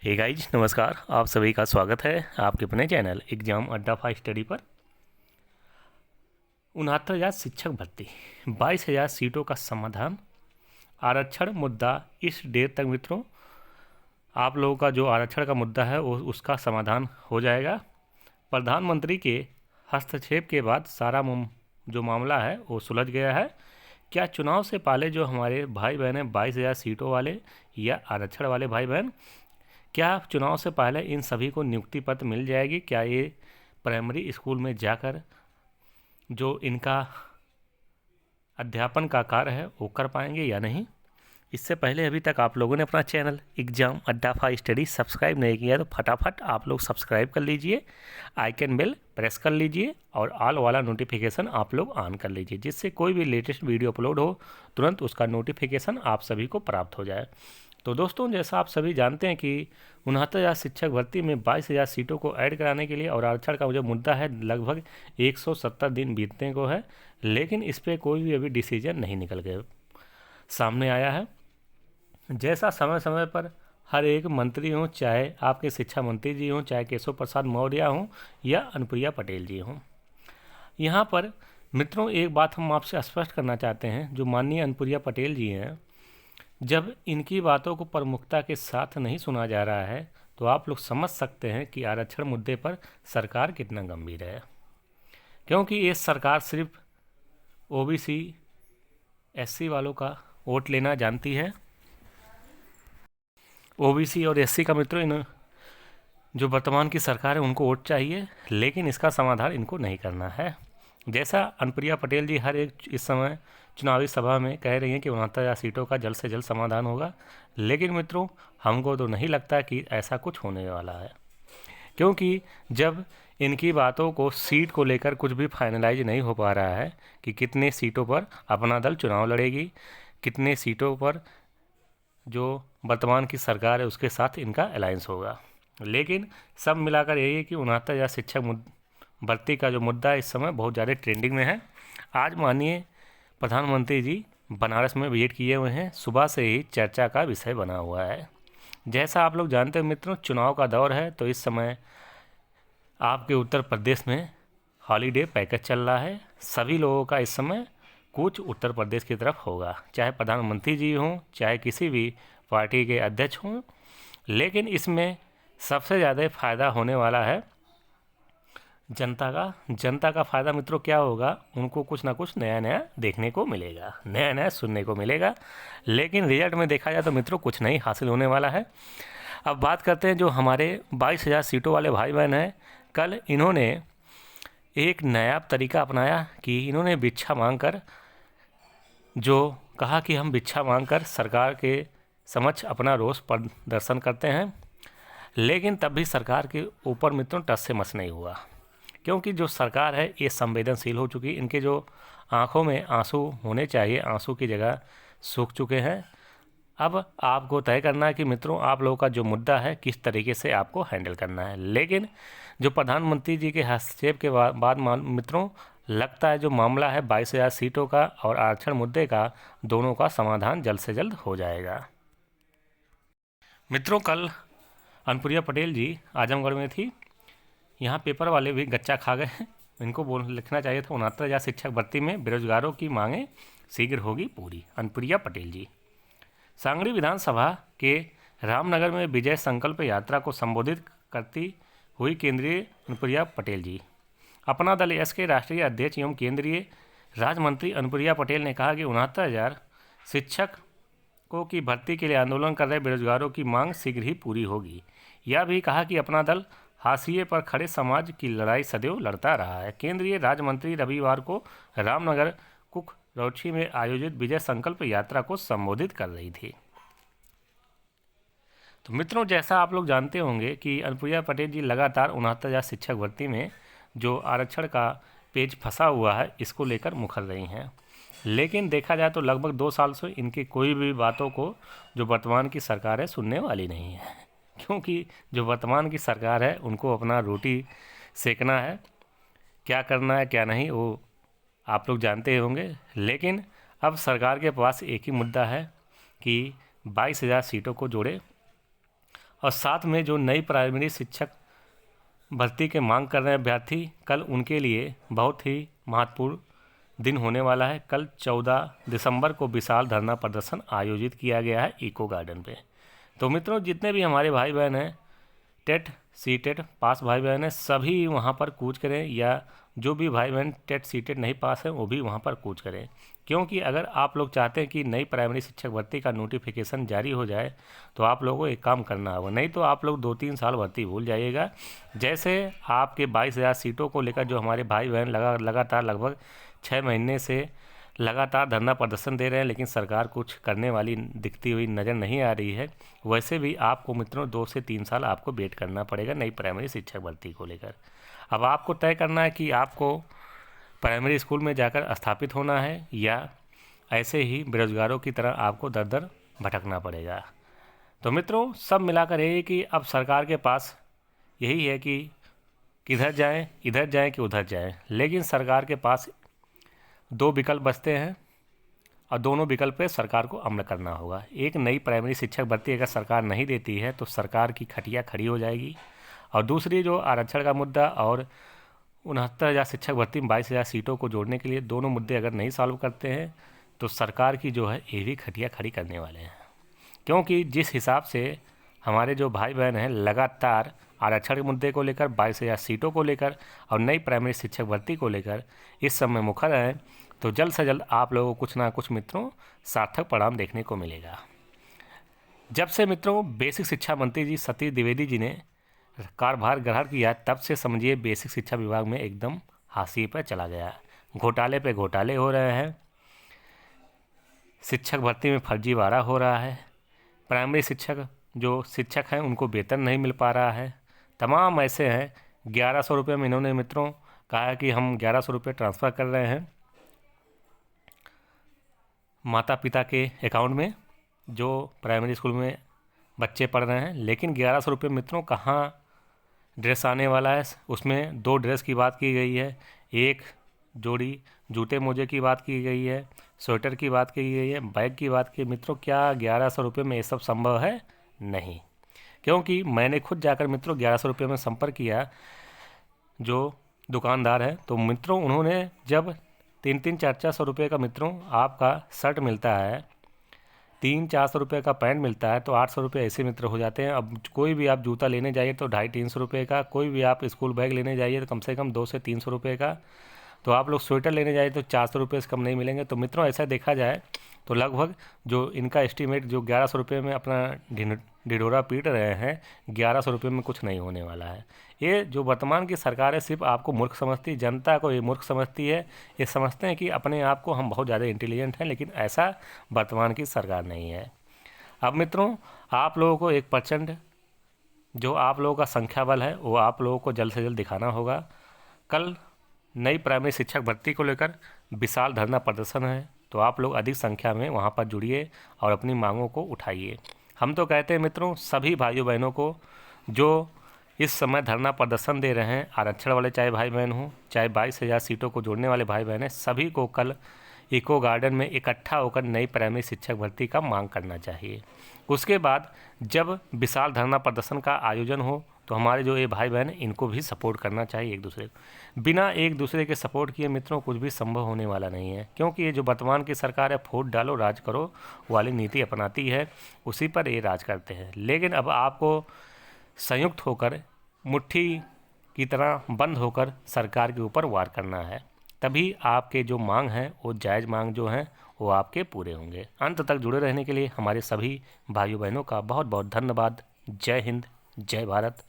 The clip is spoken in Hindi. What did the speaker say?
हे गाइज, नमस्कार। आप सभी का स्वागत है आपके अपने चैनल एग्जाम अड्डा 5 स्टडी पर। 69,000 शिक्षक भर्ती, 22,000 सीटों का समाधान, आरक्षण मुद्दा इस डेट तक मित्रों आप लोगों का जो आरक्षण का मुद्दा है वो उसका समाधान हो जाएगा। प्रधानमंत्री के हस्तक्षेप के बाद सारा जो मामला है वो सुलझ गया है। क्या चुनाव से पहले जो हमारे भाई बहन हैं 22,000 सीटों वाले या आरक्षण वाले भाई बहन, क्या चुनाव से पहले इन सभी को नियुक्ति पत्र मिल जाएगी? क्या ये प्राइमरी स्कूल में जाकर जो इनका अध्यापन का कार्य है वो कर पाएंगे या नहीं? इससे पहले अभी तक आप लोगों ने अपना चैनल एग्जाम अड्डा 5 स्टडी सब्सक्राइब नहीं किया तो फटाफट आप लोग सब्सक्राइब कर लीजिए, आइकन बेल प्रेस कर लीजिए और ऑल वाला नोटिफिकेशन आप लोग ऑन कर लीजिए, जिससे कोई भी लेटेस्ट वीडियो अपलोड हो तुरंत उसका नोटिफिकेशन आप सभी को प्राप्त हो जाए। तो दोस्तों, जैसा आप सभी जानते हैं कि 69,000 शिक्षक भर्ती में 22,000 सीटों को ऐड कराने के लिए और आरक्षण का जो मुद्दा है लगभग 170 दिन बीतने को है, लेकिन इस पर कोई भी अभी डिसीजन नहीं निकल के सामने आया है। जैसा समय समय पर हर एक मंत्री हों, चाहे आपके शिक्षा मंत्री जी हों, चाहे केशव प्रसाद मौर्य हों या अनुप्रिया पटेल जी हों, यहाँ पर मित्रों एक बात हम आपसे स्पष्ट करना चाहते हैं। जो माननीय अनुप्रिया पटेल जी हैं, जब इनकी बातों को प्रमुखता के साथ नहीं सुना जा रहा है तो आप लोग समझ सकते हैं कि आरक्षण मुद्दे पर सरकार कितना गंभीर है। क्योंकि ये सरकार सिर्फ ओबीसी एससी वालों का वोट लेना जानती है। ओबीसी और एससी का मित्रों इन जो वर्तमान की सरकार है उनको वोट चाहिए, लेकिन इसका समाधान इनको नहीं करना है। जैसा अनुप्रिया पटेल जी हर एक इस समय चुनावी सभा में कह रही हैं कि 69,000 सीटों का जल्द से जल्द समाधान होगा, लेकिन मित्रों हमको तो नहीं लगता कि ऐसा कुछ होने वाला है। क्योंकि जब इनकी बातों को सीट को लेकर कुछ भी फाइनलाइज नहीं हो पा रहा है कि कितने सीटों पर अपना दल चुनाव लड़ेगी, कितने सीटों पर जो वर्तमान की सरकार है उसके साथ इनका अलायंस होगा, लेकिन सब मिलाकर यही है कि 69,000 शिक्षक भर्ती का जो मुद्दा इस समय बहुत ज़्यादा ट्रेंडिंग में है। आज माननीय प्रधानमंत्री जी बनारस में विजिट किए हुए हैं, सुबह से ही चर्चा का विषय बना हुआ है। जैसा आप लोग जानते हैं मित्रों, चुनाव का दौर है, तो इस समय आपके उत्तर प्रदेश में हॉलीडे पैकेज चल रहा है। सभी लोगों का इस समय कूच उत्तर प्रदेश की तरफ होगा, चाहे प्रधानमंत्री जी हों, चाहे किसी भी पार्टी के अध्यक्ष हों, लेकिन इसमें सबसे ज़्यादा फ़ायदा होने वाला है जनता का फ़ायदा मित्रों क्या होगा? उनको कुछ ना कुछ नया नया देखने को मिलेगा, नया नया सुनने को मिलेगा, लेकिन रिजल्ट में देखा जाए तो मित्रों कुछ नहीं हासिल होने वाला है। अब बात करते हैं जो हमारे 22,000 सीटों वाले भाई बहन हैं। कल इन्होंने एक नया तरीका अपनाया कि इन्होंने भिक्षा मांगकर जो कहा कि हम भिक्षा मांगकर सरकार के समक्ष अपना रोष प्रदर्शन करते हैं, लेकिन तब भी सरकार के ऊपर मित्रों टस से मस नहीं हुआ। क्योंकि जो सरकार है ये संवेदनशील हो चुकी, इनके जो आंखों में आंसू होने चाहिए आंसू की जगह सूख चुके हैं। अब आपको तय करना है कि मित्रों आप लोगों का जो मुद्दा है किस तरीके से आपको हैंडल करना है। लेकिन जो प्रधानमंत्री जी के हस्तक्षेप के बाद मित्रों लगता है जो मामला है 22,000 सीटों का और आरक्षण मुद्दे का, दोनों का समाधान जल्द से जल्द हो जाएगा। मित्रों कल अनुप्रिया पटेल जी आजमगढ़ में थी, यहाँ पेपर वाले भी गच्चा खा गए हैं। इनको लिखना चाहिए था 69,000 शिक्षक भर्ती में बेरोजगारों की मांगें शीघ्र होगी पूरी। अनुप्रिया पटेल जी सांगली विधानसभा के रामनगर में विजय संकल्प यात्रा को संबोधित करती हुई केंद्रीय अनुप्रिया पटेल जी, अपना दल एस के राष्ट्रीय अध्यक्ष एवं केंद्रीय राज्य मंत्री अनुप्रिया पटेल ने कहा कि 69,000 शिक्षकों की भर्ती के लिए आंदोलन कर रहे बेरोजगारों की मांग शीघ्र ही पूरी होगी। यह भी कहा कि अपना दल हाशिए पर खड़े समाज की लड़ाई सदैव लड़ता रहा है। केंद्रीय राज्य मंत्री रविवार को रामनगर कुकरौछी में आयोजित विजय संकल्प यात्रा को संबोधित कर रही थी। तो मित्रों जैसा आप लोग जानते होंगे कि अनुप्रिया पटेल जी लगातार 69,000 शिक्षक भर्ती में जो आरक्षण का पेज फंसा हुआ है इसको लेकर मुखर रही हैं, लेकिन देखा जाए तो लगभग 2 साल से इनकी कोई भी बातों को जो वर्तमान की सरकार है सुनने वाली नहीं है। क्योंकि जो वर्तमान की सरकार है उनको अपना रोटी सेकना है, क्या करना है क्या नहीं वो आप लोग जानते होंगे। लेकिन अब सरकार के पास एक ही मुद्दा है कि 22,000 सीटों को जोड़े और साथ में जो नई प्राइमरी शिक्षक भर्ती के मांग कर रहे हैं अभ्यर्थी, कल उनके लिए बहुत ही महत्वपूर्ण दिन होने वाला है। कल 14 दिसंबर को विशाल धरना प्रदर्शन आयोजित किया गया है इको गार्डन पे। तो मित्रों, जितने भी हमारे भाई बहन हैं टेट सीटेट पास भाई बहन हैं, सभी वहाँ पर कूच करें, या जो भी भाई बहन टेट सीटेट नहीं पास हैं वो भी वहाँ पर कूच करें। क्योंकि अगर आप लोग चाहते हैं कि नई प्राइमरी शिक्षक भर्ती का नोटिफिकेशन जारी हो जाए तो आप लोगों को एक काम करना होगा, नहीं तो आप लोग 2-3 साल भर्ती भूल जाइएगा। जैसे आपके 22,000 सीटों को लेकर जो हमारे भाई बहन लगातार लगभग 6 महीने से लगातार धरना प्रदर्शन दे रहे हैं, लेकिन सरकार कुछ करने वाली दिखती हुई नज़र नहीं आ रही है, वैसे भी आपको मित्रों 2 से 3 साल आपको वेट करना पड़ेगा नई प्राइमरी शिक्षक भर्ती को लेकर। अब आपको तय करना है कि आपको प्राइमरी स्कूल में जाकर स्थापित होना है या ऐसे ही बेरोजगारों की तरह आपको दर दर भटकना पड़ेगा। तो मित्रों, सब मिलाकर यही कि अब सरकार के पास यही है कि किधर जाएं, इधर जाएं कि उधर जाएं, लेकिन सरकार के पास 2 विकल्प बचते हैं और दोनों विकल्प पे सरकार को अमल करना होगा। एक, नई प्राइमरी शिक्षक भर्ती अगर सरकार नहीं देती है तो सरकार की खटिया खड़ी हो जाएगी, और दूसरी जो आरक्षण का मुद्दा और 69,000 शिक्षक भर्ती में 22,000 सीटों को जोड़ने के लिए दोनों मुद्दे अगर नहीं सॉल्व करते हैं तो सरकार की जो है ये भी खटिया खड़ी करने वाले हैं। क्योंकि जिस हिसाब से हमारे जो भाई बहन हैं लगातार आरक्षण के मुद्दे को लेकर, 22,000 सीटों को लेकर और नई प्राइमरी शिक्षक भर्ती को लेकर इस समय मुखर हैं, तो जल्द से जल्द आप लोगों को कुछ ना कुछ मित्रों सार्थक परिणाम देखने को मिलेगा। जब से मित्रों बेसिक शिक्षा मंत्री जी सतीश द्विवेदी जी ने कार्यभार ग्रहण किया, तब से समझिए बेसिक शिक्षा विभाग में एकदम हाशिए पर चला गया। घोटाले पे घोटाले हो रहे हैं, शिक्षक भर्ती में फर्जीवाड़ा हो रहा है, प्राइमरी शिक्षक जो शिक्षक हैं उनको वेतन नहीं मिल पा रहा है, तमाम ऐसे हैं। 1100 रुपये में इन्होंने मित्रों कहा है कि हम 1100 रुपये ट्रांसफ़र कर रहे हैं माता पिता के अकाउंट में जो प्राइमरी स्कूल में बच्चे पढ़ रहे हैं, लेकिन 1100 रुपये मित्रों कहाँ ड्रेस आने वाला है। उसमें 2 ड्रेस की बात की गई है, 1 जोड़ी जूते मोजे की बात की गई है, स्वेटर की बात की गई है, बैग की बात की। मित्रों, क्या 1100 रुपये में ये सब संभव है? नहीं, क्योंकि मैंने खुद जाकर मित्रों 1100 रुपये में संपर्क किया जो दुकानदार है, तो मित्रों उन्होंने जब 300 400 रुपये का मित्रों आपका शर्ट मिलता है, 300-400 रुपये का पैंट मिलता है, तो 800 रुपये ऐसे मित्र हो जाते हैं। अब कोई भी आप जूता लेने जाइए तो 250-300 रुपये का, कोई भी आप स्कूल बैग लेने जाइए तो कम से कम 200 से 300 रुपये का, तो आप लोग स्वेटर लेने जाइए तो 400 रुपये से कम नहीं मिलेंगे। तो मित्रों ऐसा देखा जाए तो लगभग जो इनका एस्टीमेट जो 1100 रुपये में अपना ढिढोरा पीट रहे हैं, 1100 रुपये में कुछ नहीं होने वाला है। ये जो वर्तमान की सरकार है सिर्फ आपको मूर्ख समझती है, जनता को ये मूर्ख समझती है। ये समझते हैं कि अपने आप को हम बहुत ज़्यादा इंटेलिजेंट हैं, लेकिन ऐसा वर्तमान की सरकार नहीं है। अब मित्रों, आप लोगों को 1% जो आप लोगों का संख्या बल है वो आप लोगों को जल्द से जल्द दिखाना होगा। कल नई प्राइमरी शिक्षक भर्ती को लेकर विशाल धरना प्रदर्शन है, तो आप लोग अधिक संख्या में वहाँ पर जुड़िए और अपनी मांगों को उठाइए। हम तो कहते हैं मित्रों सभी भाइयों बहनों को जो इस समय धरना प्रदर्शन दे रहे हैं, आरक्षण वाले चाहे भाई बहन हों, चाहे 22,000 सीटों को जोड़ने वाले भाई बहन हैं, सभी को कल इको गार्डन में इकट्ठा होकर नई प्राइमरी शिक्षक भर्ती का मांग करना चाहिए। उसके बाद जब विशाल धरना प्रदर्शन का आयोजन हो तो हमारे जो ये भाई बहन हैं इनको भी सपोर्ट करना चाहिए एक दूसरे को। बिना एक दूसरे के सपोर्ट किए मित्रों कुछ भी संभव होने वाला नहीं है, क्योंकि ये जो वर्तमान की सरकार है वोट डालो राज करो वाली नीति अपनाती है, उसी पर ये राज करते हैं। लेकिन अब आपको संयुक्त होकर मुट्ठी की तरह बंद होकर सरकार के ऊपर वार करना है, तभी आपके जो मांग हैं वो जायज़ मांग जो हैं वो आपके पूरे होंगे। अंत तक जुड़े रहने के लिए हमारे सभी भाइयों बहनों का बहुत बहुत धन्यवाद। जय हिंद, जय भारत।